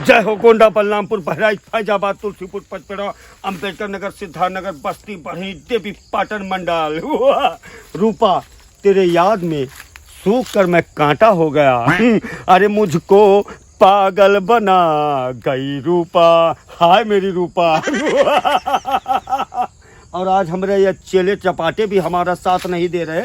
जय हो गोंडा, बलरामपुर, बहराइच, फैजाबाद, तुलसीपुर, पचपेड़ा, अंबेडकर नगर, सिद्धार्थ नगर, बस्ती, बढ़ी, देवी पाटन मंडल। रूपा, तेरे याद में सूख कर मैं कांटा हो गया। अरे मुझको पागल बना गई रूपा, हाय मेरी रूपा। और आज हमारे ये चेले चपाटे भी हमारा साथ नहीं दे रहे।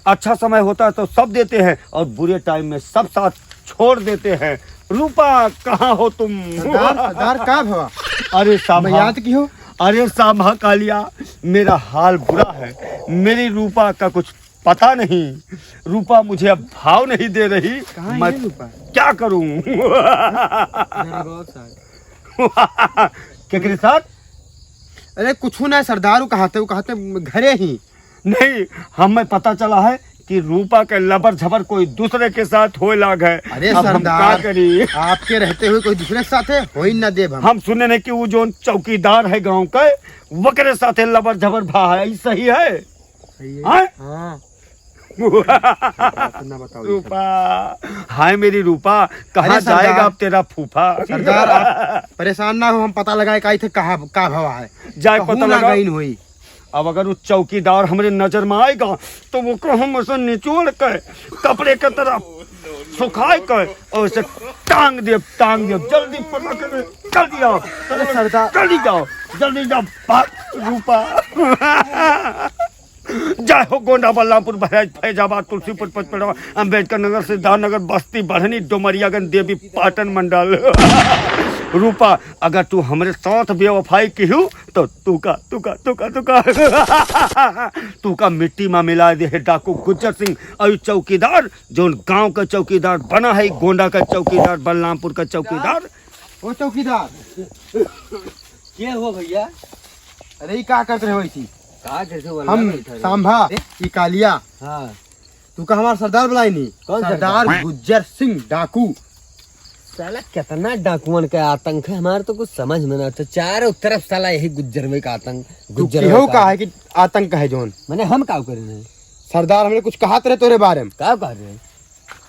अच्छा समय होता है तो सब देते हैं और बुरे टाइम में सब साथ छोड़ देते हैं। रूपा, कहाँ हो तुम? सरदार कब हुआ? अरे सामा, याद की हो? अरे सामा कालिया, मेरा हाल बुरा है। मेरी रूपा का कुछ पता नहीं। रूपा मुझे अब भाव नहीं दे रही। मैं क्या करूं? केकरे साथ? अरे कुछ ना सरदार, वो कहते घरे ही नहीं, हमें पता चला है कि रूपा के लबर झबर कोई दूसरे के साथ होए लाग है। अरे अब हम क्या सरदार, करी? आपके रहते हुए कोई दूसरे के साथ है? हो ही ना देव हम सुने नहीं कि वो जो चौकीदार है गांव का, वकरे साथ लबर झबर भा है। सही है? हाँ। रूपा, हाय मेरी रूपा, कहाँ जाएगा अब तेरा फूफा? सरदार आप परेशान ना हो, हम पता लगाए का थे कहाँ का भवा है। जाए पता लगा हुई। अब अगर वो चौकीदार हमारे नजर में आएगा तो वो को हम उसे निचोड़ कर कपड़े के तरफ सुखाए कर और उसे टांग दे जल्दी पता कर, जल्दी आओ सरदार, जल्दी जाओ रूपा। जय हो गोंडा, बलरामपुर, बहराइच, फैजाबाद, तुलसीपुर, पचपेड़ा, अंबेडकर नगर, सिद्धार्थ नगर, बस्ती, बढ़नी, डुमरियागंज, देवी पाटन मंडल। रूपा, अगर तू हमारे साथ बेवफाई की हूँ तो तू का मिट्टी में मिला दे है डाकू गुज्जर सिंह। और चौकीदार जो गांव का चौकीदार बना है, गोंडा का चौकीदार, बलरामपुर का चौकीदार। वो चौकीदार क्या हुआ भैया? अरे क्या करते रहे थी? हम सांभा ये कालिया। हाँ। तू का हमारा सरदार बुलाई नहीं? कौन सरदार? गुज्जर सिंह डाकू। साला कितना डाकुअन का आतंक है, हमारे तो कुछ समझ में ना आता। चारों तरफ साला यही गुज्जर में का आतंक। गुज्जर का है कि आतंक है जोन? मैंने हम क्या कर रहे हैं? सरदार हमने कुछ कहा तेरे तोरे बारे में। क्या कह रहे हैं?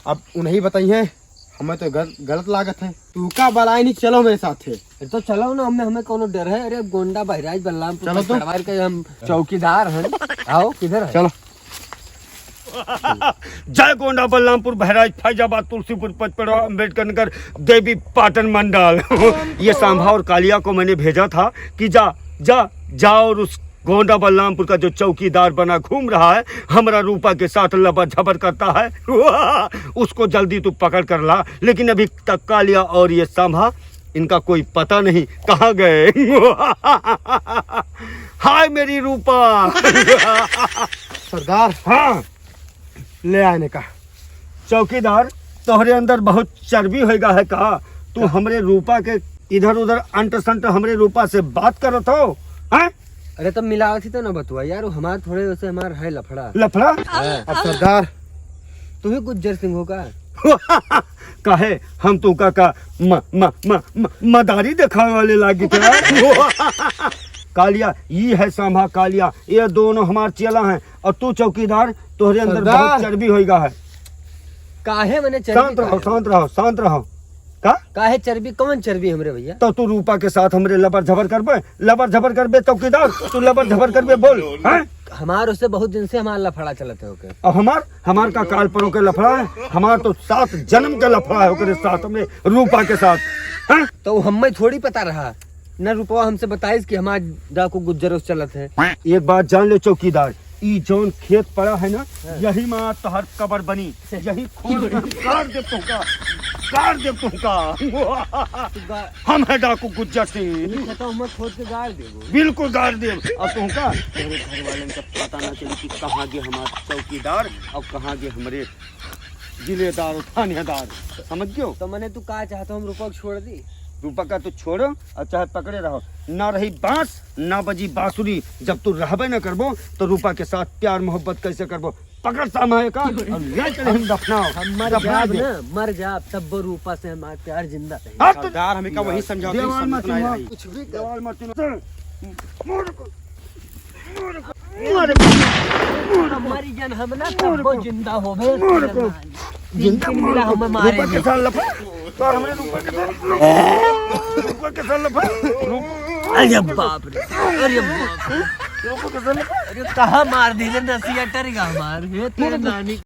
अब उन्हें बताइए, हमें तो गलत लागत है। तू का बलाई नहीं, चलो मेरे साथ है। तो चलो ना, हमें कोनो डर है? अरे गोंडा, बहराइच, बलरामपुर, चलो तो। पचपेड़ा के हम चौकीदार हैं। आओ, किधर है? चलो। जय गोंडा, बलरामपुर, बहराइच, फैजाबाद, तुलसीपुर, पचपेड़ा, अंबेडकर नगर, देवी पाटन मंडल। ये सांभा और कालिया को मैंने भेजा था कि जाओ और उस गोंडा बलरामपुर का जो चौकीदार बना घूम रहा है, हमारा रूपा के साथ लबर झबर करता है, उसको जल्दी तू पकड़ कर ला। लेकिन अभी तक कालिया और ये सांभा, इनका कोई पता नहीं कहाँ गए। हाय मेरी रूपा। सरदार, हाँ, ले आने का। चौकीदार, तोहरे अंदर बहुत चर्बी होगा है का? तू हमरे रूपा के इधर उधर अंट संट हमरे रूपा से बात करत हो? हैं? अरे तब मिलावट तो ना बतुआ यार, हमारे थोड़े वैसे हमारा है लफड़ा। अब सरदार, तू ही गुज्जर सिंह होगा? कहे हम तू का मदारी दिखाने वाले लागी थे। कालिया, ये है सांभा कालिया, ये दोनों हमारे चेला हैं और तू चौकीदार, तोहरे अंदर बहुत चर्बी होगा है। काहे मैंने शांत रहो। काहे चर्बी? कौन चर्बी हमरे भैया? तो तू रूपा के साथ हमरे लबर झबर करबे चौकीदार, तू लबर झबर करबे बोल। हैं? हमार उससे बहुत दिन से हमारा लफड़ा चलते है ओके। और हमार का काल परों के लफड़ा है, हमार तो 7 जन्म के लफड़ा है ओकरे साथ में, रूपा के साथ। हैं? तो हमें थोड़ी पता रहा न, रूपा हमसे बताइस कि हमार डाकू गुज्जर उस चलत है। एक बात जान ले चौकीदार, ई जोन खेत पड़ा है ना, यही माँ तोहर कबर बनी, यही खोद काट दे तुमका। हम है डाकू गुज्जर सिंह, तो हम खोद के गाड़ देबो। बिल्कुल गाड़ दे। और तुमका मेरे घर वाले का पता ना चले कि कहाँ गए हमारे चौकीदार और कहाँ गए हमारे जिलेदार और थानेदार। समझ गयो? तो मैंने तू कहा चाहता हम रूपा को छोड़ दी? रूपा का तू छोड़ो और चाहे पकड़े रहो। ना रही बांस ना बजी बांसुरी, जब तू रहबे न करबो तो रूपा के साथ प्यार मोहब्बत कैसे करबो? पकड़ सामाए का और ले चले हम दफनाओ। हम मर जाब ना, मर जाब तब वो रूपा से हमारा प्यार जिंदा रहे। सरदार हमें का वही समझाओ। देवाल मत सुनो, देवाल मत सुनो। हमारी जान हम ना तब जिंदा हो गए जिंदगी मिला हमें मारे रुपए के साथ लफा तो हमरे रुपए के साथ लफा अरे बाप रे अरे बाप रे रुपए के साथ लफा अरे कहाँ मार दी नसिया टर गा मार ये तेरे नानी